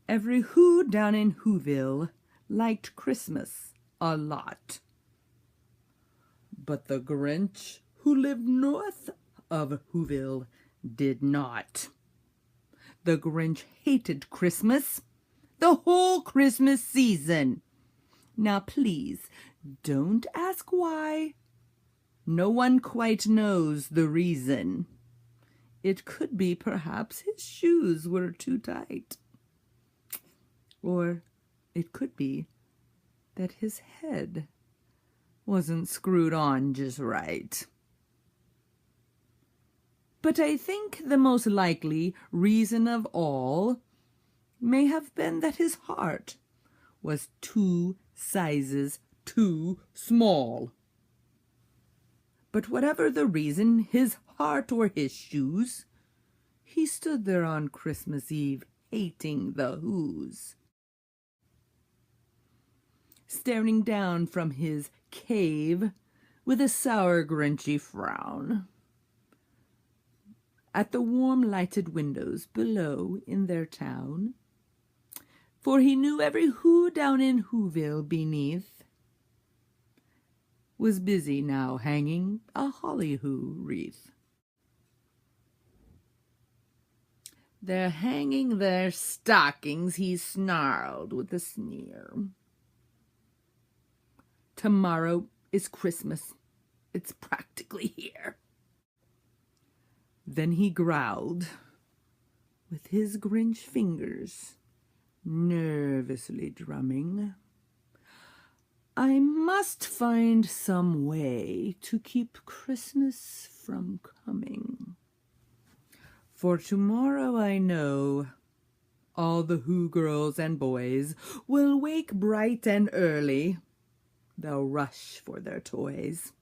Every Who down in Whoville liked Christmas a lot. But the Grinch, who lived north of Whoville, did not. The Grinch hated Christmas, the whole Christmas season. Now please, don't ask why. No one quite knows the reason. It could be perhaps his shoes were too tight. Or it could be that his head wasn't screwed on just right. But I think the most likely reason of all may have been that his heart was 2 sizes too small. But whatever the reason, his heart or his shoes, he stood there on Christmas Eve hating the Whos, staring down from his cave with a sour, Grinchy frown at the warm lighted windows below in their town, for he knew every Who down in Whoville beneath was busy now hanging a hollyhoo wreath. They're hanging their stockings, he snarled with a sneer. Tomorrow is Christmas. It's practically here. Then he growled, with his Grinch fingers nervously drumming, I must find some way to keep Christmas from coming. For tomorrow I know all the Who girls and boys will wake bright and early. They'll rush for their toys.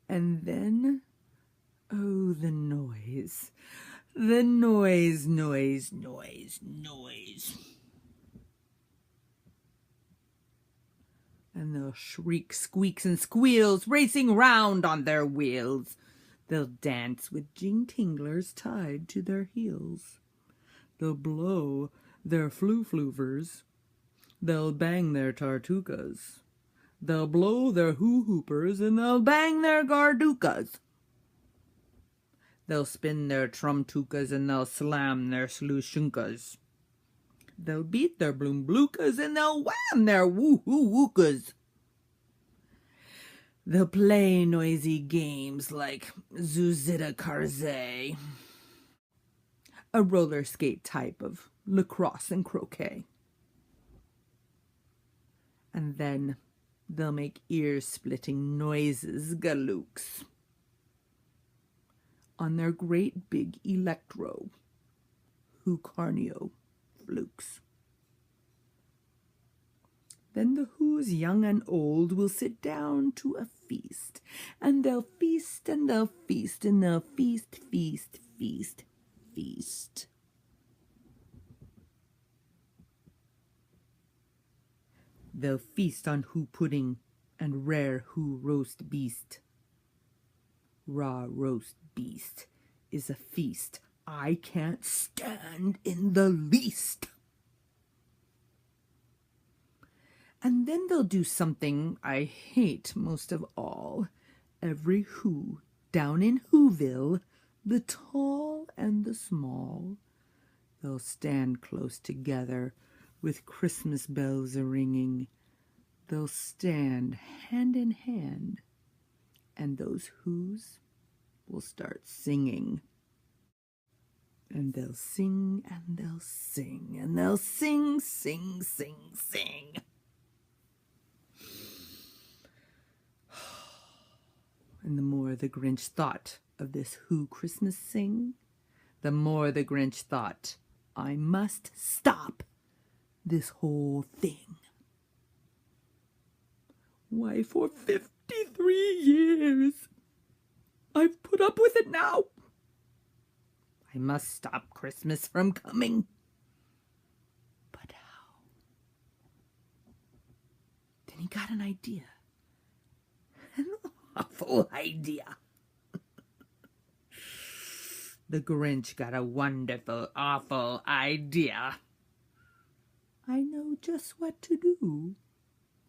And then, oh, the noise. The noise, noise, noise, noise. And they'll shriek, squeaks, and squeals, racing round on their wheels. They'll dance with jing-tinglers tied to their heels. They'll blow their flu-fluvers. They'll bang their tartukas. They'll blow their hoo-hoopers, and they'll bang their gardukas. They'll spin their trumtukas, and they'll slam their slushunkas. They'll beat their bloom-blukas, and they'll wham their woo-hoo-wookas. They'll play noisy games like Zuzita Karze, a roller skate type of lacrosse and croquet. And then they'll make ear-splitting noises, galooks, on their great big electro Who-carnio flukes. Then the Whos, young and old, will sit down to a feast, and they'll feast, and they'll feast, and they'll feast, feast, feast, feast. They'll feast on Who pudding and rare Who roast beast. Raw roast beast is a feast I can't stand in the least. And then they'll do something I hate most of all. Every Who down in Whoville, the tall and the small, they'll stand close together with Christmas bells a-ringing. They'll stand hand in hand, and those Whos will start singing. And they'll sing, and they'll sing, and they'll sing, sing, sing, sing. And the more the Grinch thought of this Who Christmas sing, the more the Grinch thought, I must stop this whole thing. Why, for 53 years, I've put up with it now. I must stop Christmas from coming. But how? Then he got an idea. An awful idea. The Grinch got a wonderful, awful idea. I know just what to do.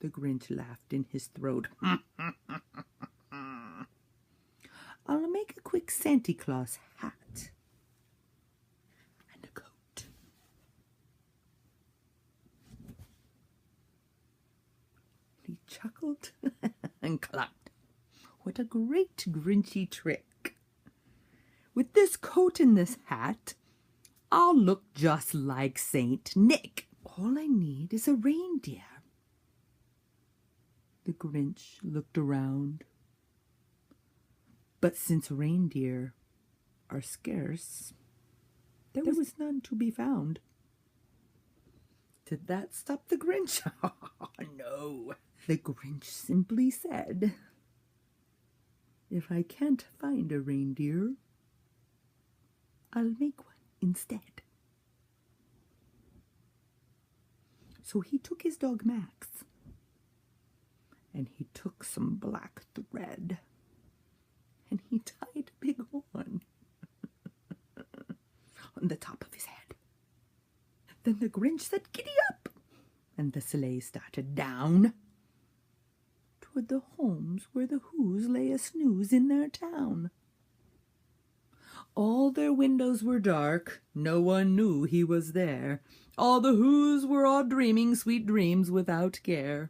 The Grinch laughed in his throat. I'll make a quick Santa Claus hat and a coat. He chuckled and clapped. What a great Grinchy trick. With this coat and this hat, I'll look just like Saint Nick. All I need is a reindeer. The Grinch looked around. But since reindeer are scarce, there was none to be found. Did that stop the Grinch? Oh, no. The Grinch simply said, if I can't find a reindeer, I'll make one instead. So he took his dog Max, and he took some black thread, and he tied a big horn on the top of his head. Then the Grinch said, "Giddy up!" and the sleigh started down toward the homes where the Who's lay a snooze in their town. All their windows were dark, no one knew he was there. All the Who's were all dreaming sweet dreams without care.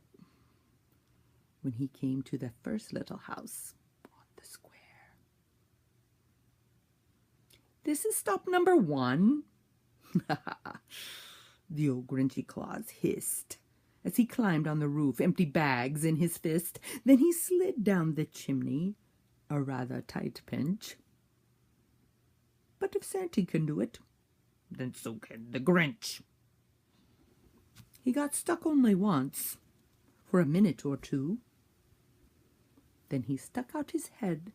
When he came to the first little house on the square. This is stop number 1. The old Grinchy Claus hissed as he climbed on the roof, empty bags in his fist. Then he slid down the chimney, a rather tight pinch. But if Santa can do it, then so can the Grinch. He got stuck only once, for a minute or two. Then he stuck out his head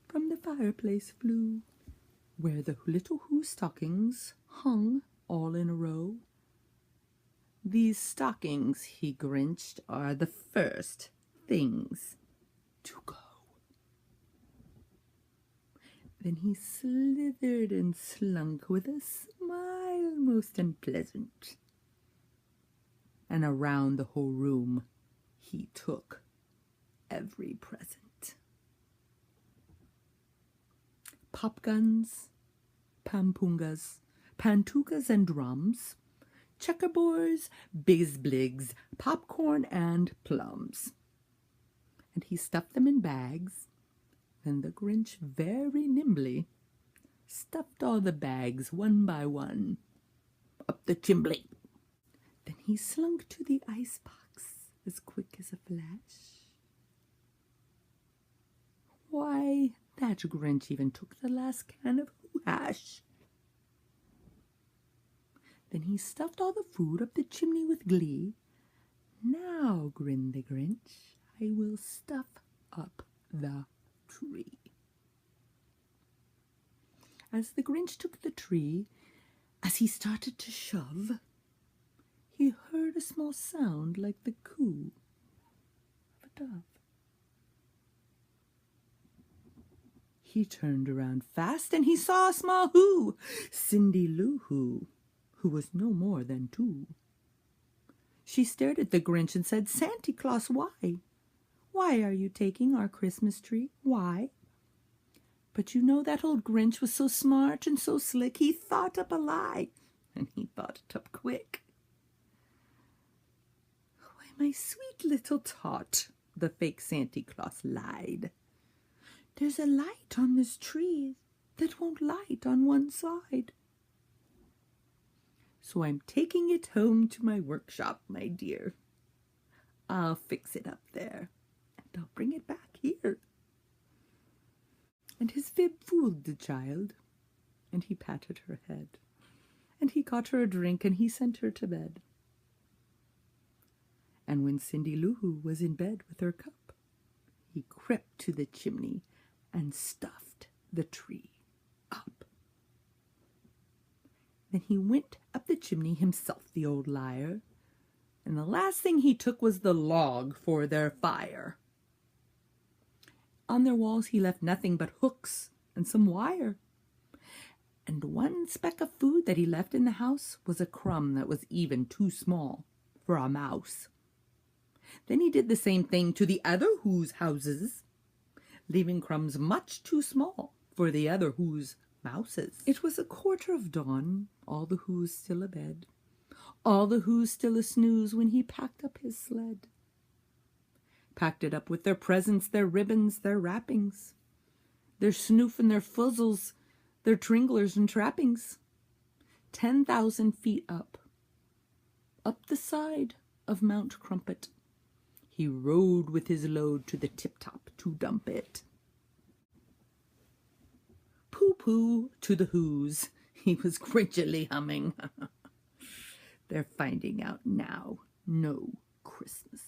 from the fireplace flue, where the little Who stockings hung all in a row. These stockings, he Grinched, are the first things to go. Then he slithered and slunk with a smile most unpleasant. And around the whole room he took every present. Pop guns, pampungas, pantukas and drums, checkerboards, bizbligs, popcorn and plums. And he stuffed them in bags. Then the Grinch very nimbly stuffed all the bags one by one up the chimbley. Then he slunk to the icebox as quick as a flash. Why, that Grinch even took the last can of hash. Then he stuffed all the food up the chimney with glee. Now, grinned the Grinch, I will stuff up the tree. As the Grinch took the tree, as he started to shove, he heard a small sound like the coo of a dove. He turned around fast and he saw a small Who, Cindy Lou Who was no more than 2. She stared at the Grinch and said, Santa Claus, why? Why are you taking our Christmas tree? Why? But you know that old Grinch was so smart and so slick, he thought up a lie, and he thought it up quick. Why, my sweet little tot, the fake Santa Claus lied. There's a light on this tree that won't light on one side. So I'm taking it home to my workshop, my dear. I'll fix it up there, and I'll bring it back here. And his fib fooled the child, and he patted her head, and he got her a drink, and he sent her to bed. And when Cindy Lou Who was in bed with her cup, he crept to the chimney and stuffed the tree up. Then he went up the chimney himself, the old liar, and the last thing he took was the log for their fire. On their walls he left nothing but hooks and some wire. And one speck of food that he left in the house was a crumb that was even too small for a mouse. Then he did the same thing to the other Who's houses, leaving crumbs much too small for the other Who's mouses. It was 1/4 of dawn, all the Who's still abed, all the Who's still a snooze when he packed up his sled. Packed it up with their presents, their ribbons, their wrappings, their snoof and their fuzzles, their tringlers and trappings. 10,000 feet up the side of Mount Crumpet, he rode with his load to the tip-top to dump it. Pooh-pooh to the Who's, he was grinchily humming. They're finding out now, no Christmas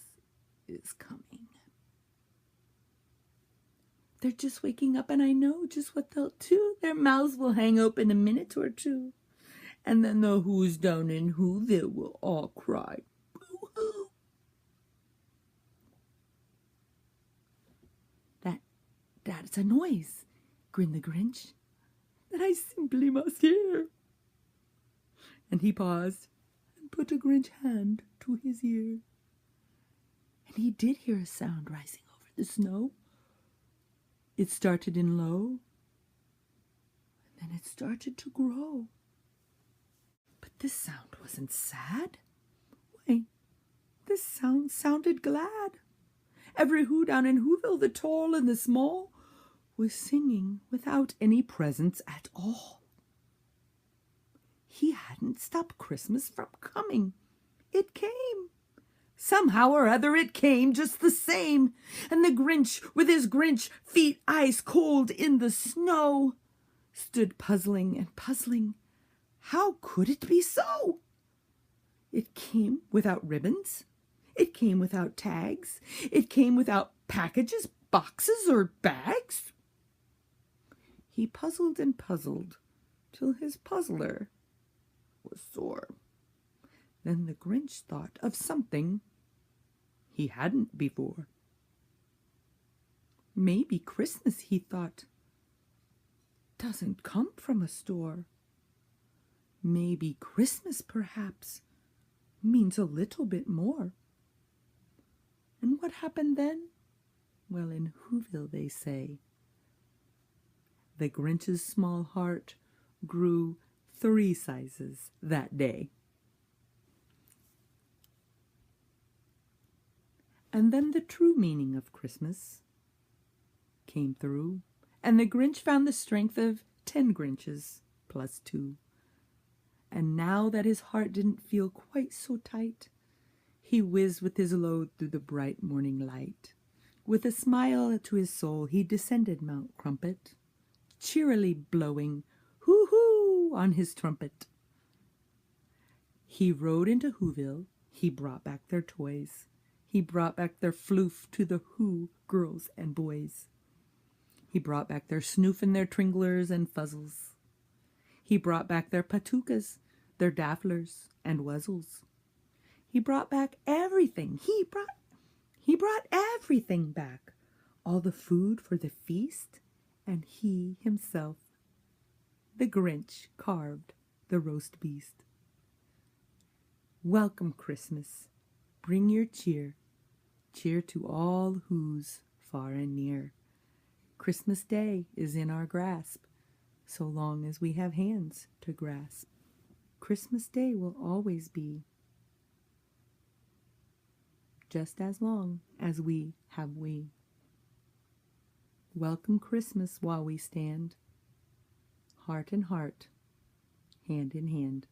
is coming. They're just waking up, and I know just what they'll do. Their mouths will hang open a minute or two, and then the Who's down in Whoville will all cry, boo-hoo. That's a noise, grinned the Grinch, that I simply must hear. And he paused and put a Grinch hand to his ear. And he did hear a sound rising over the snow. It started in low, and then it started to grow. But this sound wasn't sad. Why, this sound sounded glad. Every Who down in Whoville, the tall and the small, was singing without any presents at all. He hadn't stopped Christmas from coming. It came. Somehow or other it came just the same, and the Grinch, with his Grinch feet ice cold in the snow, stood puzzling and puzzling. How could it be so? It came without ribbons. It came without tags. It came without packages, boxes, or bags. He puzzled and puzzled till his puzzler was sore. Then the Grinch thought of something he hadn't before. Maybe Christmas, he thought, doesn't come from a store. Maybe Christmas, perhaps, means a little bit more. And what happened then? Well, in Whoville, they say, the Grinch's small heart grew 3 sizes that day. And then the true meaning of Christmas came through, and the Grinch found the strength of 10 Grinches plus 2. And now that his heart didn't feel quite so tight, he whizzed with his load through the bright morning light. With a smile to his soul, he descended Mount Crumpet, cheerily blowing hoo-hoo on his trumpet. He rode into Whoville. He brought back their toys. He brought back their floof to the Who girls and boys. He brought back their snoof and their tringlers and fuzzles. He brought back their patukas, their dafflers and wuzzles. He brought back everything. He brought everything back. All the food for the feast, and he himself, the Grinch, carved the roast beast. Welcome, Christmas. Bring your cheer. Cheer to all Who's far and near. Christmas Day is in our grasp, so long as we have hands to grasp. Christmas Day will always be, just as long as we have we. Welcome Christmas while we stand, heart in heart, hand in hand.